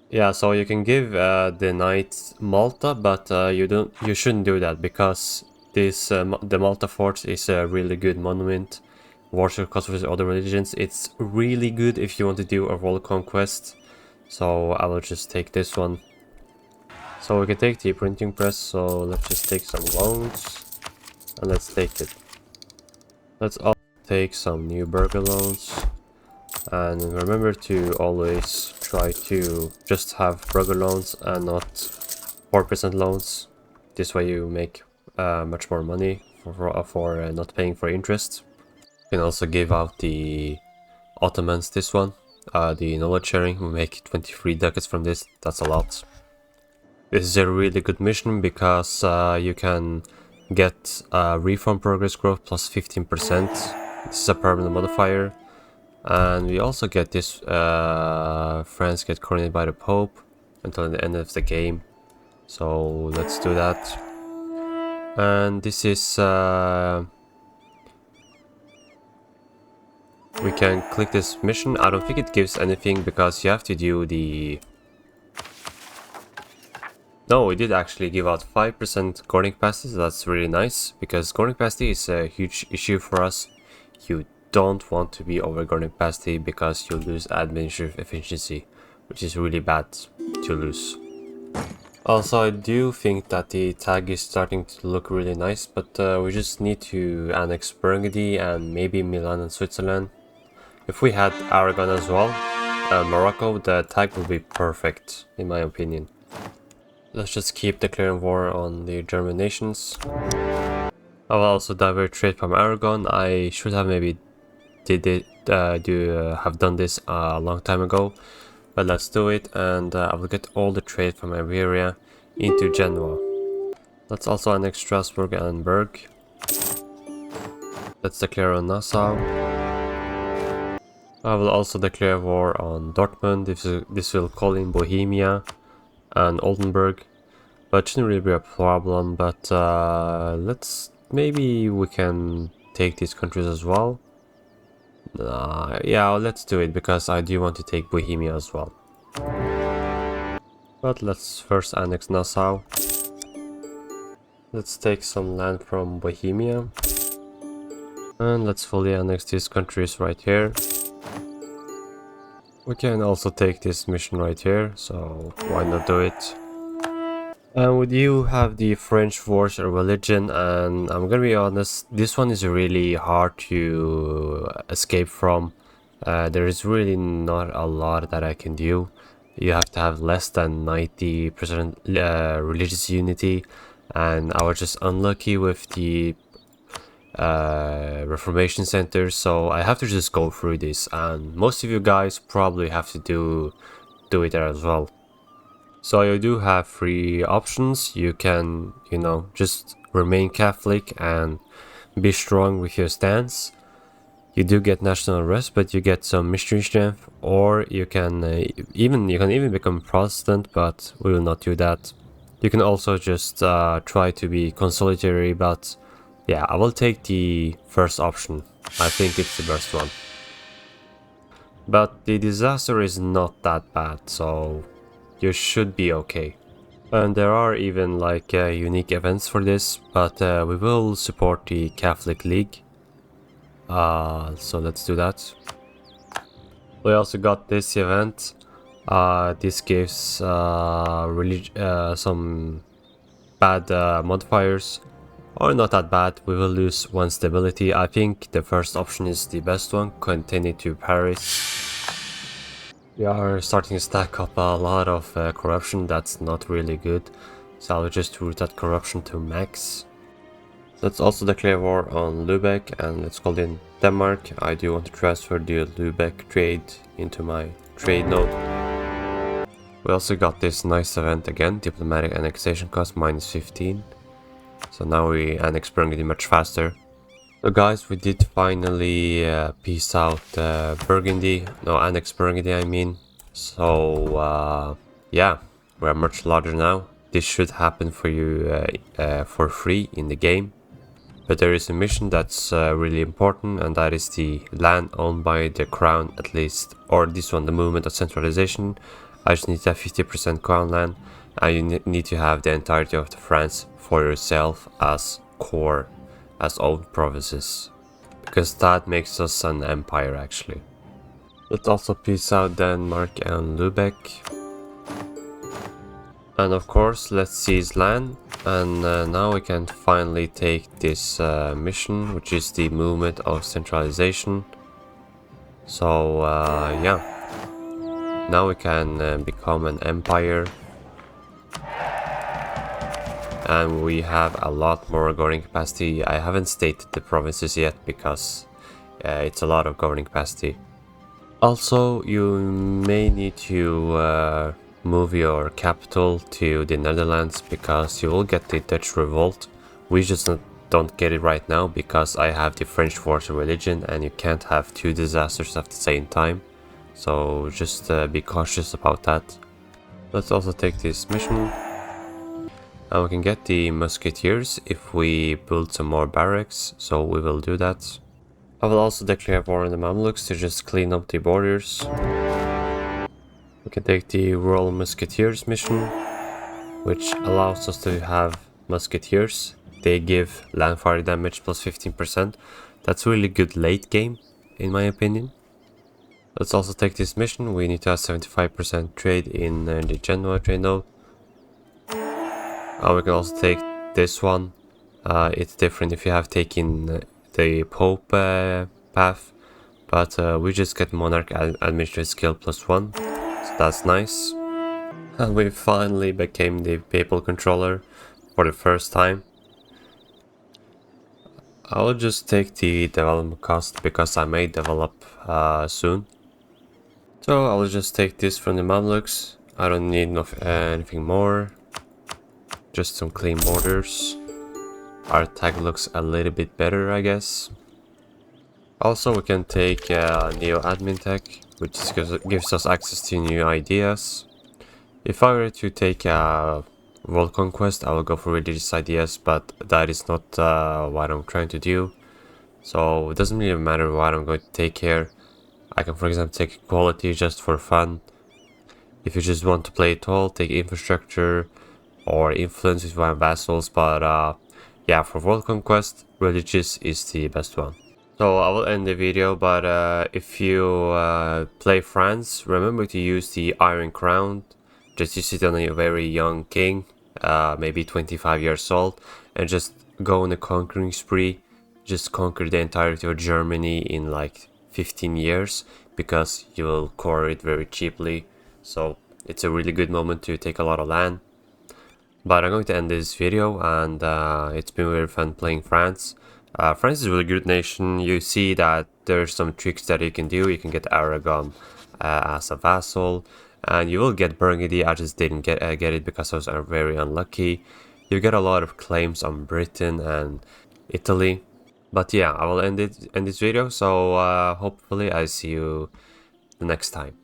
Yeah, so you can give the knights Malta, but you shouldn't do that because this the Malta fort is a really good monument. Warsaw cost with other religions. It's really good if you want to do a world conquest. So I will just take this one. So we can take the printing press. So let's just take some loans and let's take it. Let's also take some new burger loans. And remember to always try to just have burger loans and not 4% loans. This way you make much more money for not paying for interest. You can also give out the Ottomans this one, the knowledge sharing. We make 23 ducats from this. That's a lot. This is a really good mission because you can get reform progress growth plus 15%. This is a permanent modifier. And we also get this France get coronated by the Pope until the end of the game. So let's do that. And this is we can click this mission. I don't think it gives anything because you have to do the... No, it did actually give out 5% governing capacity, so that's really nice because governing capacity is a huge issue for us. You don't want to be over governing capacity because you lose administrative efficiency, which is really bad to lose. Also, I do think that the tag is starting to look really nice, but we just need to annex Burgundy and maybe Milan and Switzerland. If we had Aragon as well and Morocco, the tag would be perfect in my opinion. Let's just keep declaring war on the German nations. I will also divert trade from Aragon. I should have maybe have done this a long time ago, but let's do it, and I will get all the trade from Iberia into Genoa. Let's also annex Strasbourg and Berg. Let's declare on Nassau. I will also declare war on Dortmund. This will call in Bohemia and Oldenburg, but it shouldn't really be a problem. But maybe we can take these countries as well. Yeah, let's do it because I do want to take Bohemia as well. But let's first annex Nassau. Let's take some land from Bohemia. And let's fully annex these countries right here. We can also take this mission right here, so why not do it? And we do have the French Wars of Religion, and I'm gonna be honest, this one is really hard to escape from. There is really not a lot that I can do. you have to have less than 90% religious unity, and I was just unlucky with the Reformation Center, so I have to just go through this, and most of you guys probably have to do it there as well. So you do have three options. You can, just remain Catholic and be strong with your stance. You do get national rest, but you get some missionary strength, or you can even become Protestant, but we will not do that. You can also just try to be consolatory, but yeah, I will take the first option. I think it's the best one. But the disaster is not that bad, so you should be okay. And there are even like unique events for this, but we will support the Catholic League. So let's do that. We also got this event. This gives some bad modifiers, or not that bad. We will lose one stability. I think the first option is the best one. Continue to Paris. We are starting to stack up a lot of corruption. That's not really good, so I'll just route that corruption to max. Let's also declare war on Lubeck, and let's call in Denmark. I do want to transfer the Lubeck trade into my trade node. We also got this nice event again, diplomatic annexation cost -15. So now we annex Burgundy much faster. So guys, we did finally peace out Burgundy, no, annex Burgundy I mean. So yeah, we're much larger now. This should happen for you for free in the game. But there is a mission that's really important, and that is the land owned by the crown at least, or this one, the movement of centralization. I just need to have 50% crown land, and you need to have the entirety of the France for yourself as core, as own provinces, because that makes us an empire actually. Let's also peace out Denmark and Lubeck. And of course, let's seize land. And now we can finally take this mission, which is the movement of centralization. So yeah, now we can become an empire. And we have a lot more governing capacity. I haven't stated the provinces yet because it's a lot of governing capacity. Also, you may need to move your capital to the Netherlands because you will get the Dutch revolt. We just don't get it right now because I have the French Force of Religion, and you can't have two disasters at the same time. So just be cautious about that. Let's also take this mission. And we can get the musketeers if we build some more barracks, so we will do that. I will also declare war on the Mamluks to just clean up the borders. We can take the Royal Musketeers mission, which allows us to have musketeers. They give land fire damage plus 15%. That's really good late game, in my opinion. Let's also take this mission. We need to have 75% trade in the Genoa trade node. We can also take this one. It's different if you have taken the Pope path, but we just get Monarch Administrative Skill +1, so that's nice. And we finally became the Papal Controller for the first time. I will just take the development cost because I may develop soon. So I will just take this from the Mamluks. I don't need anything more. Just some clean borders. Our tag looks a little bit better, I guess. Also, we can take Neo Admin Tech, which gives us access to new ideas. If I were to take World Conquest, I will go for religious ideas, but that is not what I'm trying to do. So it doesn't really matter what I'm going to take here. I can, for example, take equality just for fun. If you just want to play it all, take infrastructure or influence with my vassals, but yeah, for World Conquest, religious is the best one. So I will end the video, but if you play France, remember to use the Iron Crown. Just use it on a very young king, maybe 25 years old, and just go on a conquering spree. Just conquer the entirety of Germany in like 15 years, because you will core it very cheaply. So it's a really good moment to take a lot of land. But I'm going to end this video, and it's been very fun playing France. France is a really good nation. You see that there's some tricks that you can do. You can get Aragon as a vassal, and you will get Burgundy. I just didn't get it because I was very unlucky. You get a lot of claims on Britain and Italy. But yeah, I will end this video. So hopefully I see you the next time.